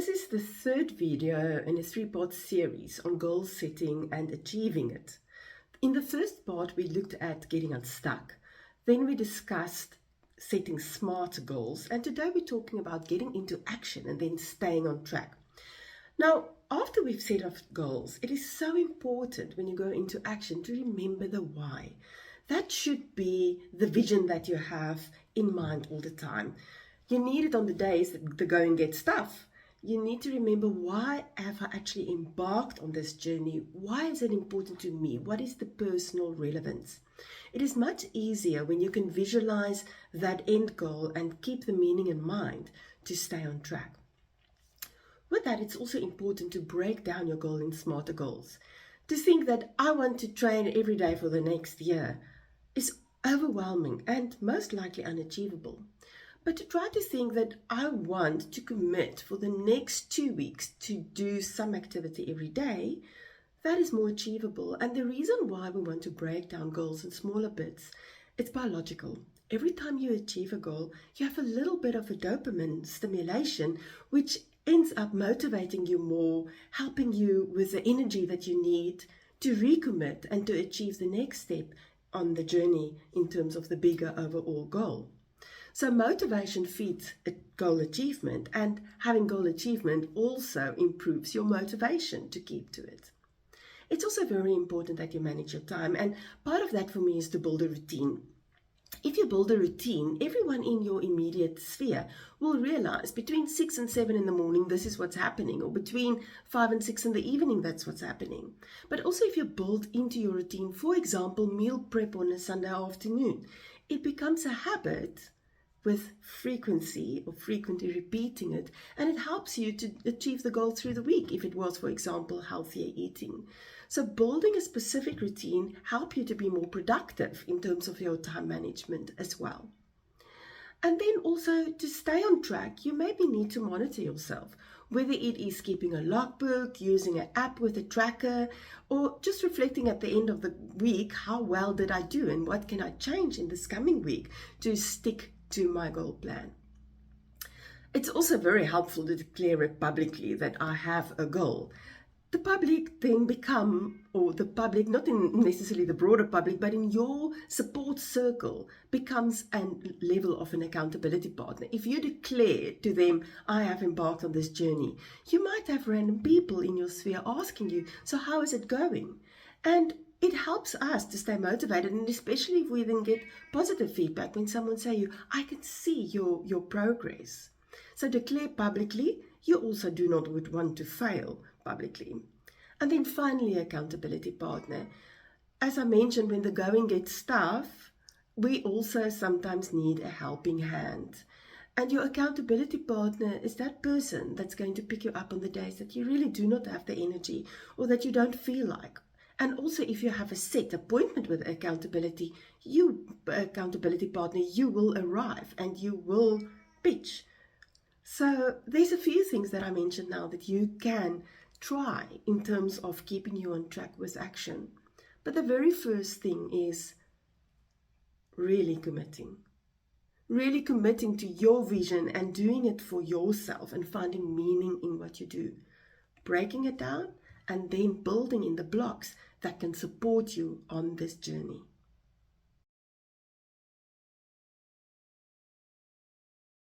This is the third video in a three-part series on goal setting and achieving it. In the first part, we looked at getting unstuck. Then we discussed setting smart goals. And today we're talking about getting into action and then staying on track. Now, after we've set off goals, it is so important when you go into action to remember the why. That should be the vision that you have in mind all the time. You need it on the days that the going gets tough. You need to remember, why have I actually embarked on this journey? Why is it important to me? What is the personal relevance? It is much easier when you can visualize that end goal and keep the meaning in mind to stay on track. With that, it's also important to break down your goal in smarter goals. To think that I want to train every day for the next year is overwhelming and most likely unachievable. But to try to think that I want to commit for the next 2 weeks to do some activity every day, that is more achievable. And the reason why we want to break down goals in smaller bits, it's biological. Every time you achieve a goal, you have a little bit of a dopamine stimulation, which ends up motivating you more, helping you with the energy that you need to recommit and to achieve the next step on the journey in terms of the bigger overall goal. So motivation feeds goal achievement, and having goal achievement also improves your motivation to keep to it. It's also very important that you manage your time, and part of that for me is to build a routine. If you build a routine, everyone in your immediate sphere will realize between 6 and 7 in the morning, this is what's happening, or between 5 and 6 in the evening, that's what's happening. But also if you build into your routine, for example, meal prep on a Sunday afternoon, it becomes a habit with frequency or frequently repeating it, and it helps you to achieve the goal through the week if it was, for example, healthier eating. So building a specific routine helps you to be more productive in terms of your time management as well. And then also to stay on track, you maybe need to monitor yourself, whether it is keeping a logbook, using an app with a tracker, or just reflecting at the end of the week, how well did I do and what can I change in this coming week to stick to my goal plan. It's also very helpful to declare it publicly that I have a goal. The public then become, or the public, not in necessarily the broader public, but in your support circle, becomes a level of an accountability partner. If you declare to them, I have embarked on this journey, you might have random people in your sphere asking you, so how is it going? And it helps us to stay motivated, and especially if we then get positive feedback when someone say, I can see your progress. So declare publicly. You also do not want to fail publicly. And then finally, accountability partner. As I mentioned, when the going gets tough, we also sometimes need a helping hand. And your accountability partner is that person that's going to pick you up on the days that you really do not have the energy or that you don't feel like. And also, if you have a set appointment with accountability partner, you will arrive and you will pitch. So there's a few things that I mentioned now that you can try in terms of keeping you on track with action. But the very first thing is really committing. Really committing to your vision and doing it for yourself and finding meaning in what you do. Breaking it down and then building in the blocks that can support you on this journey.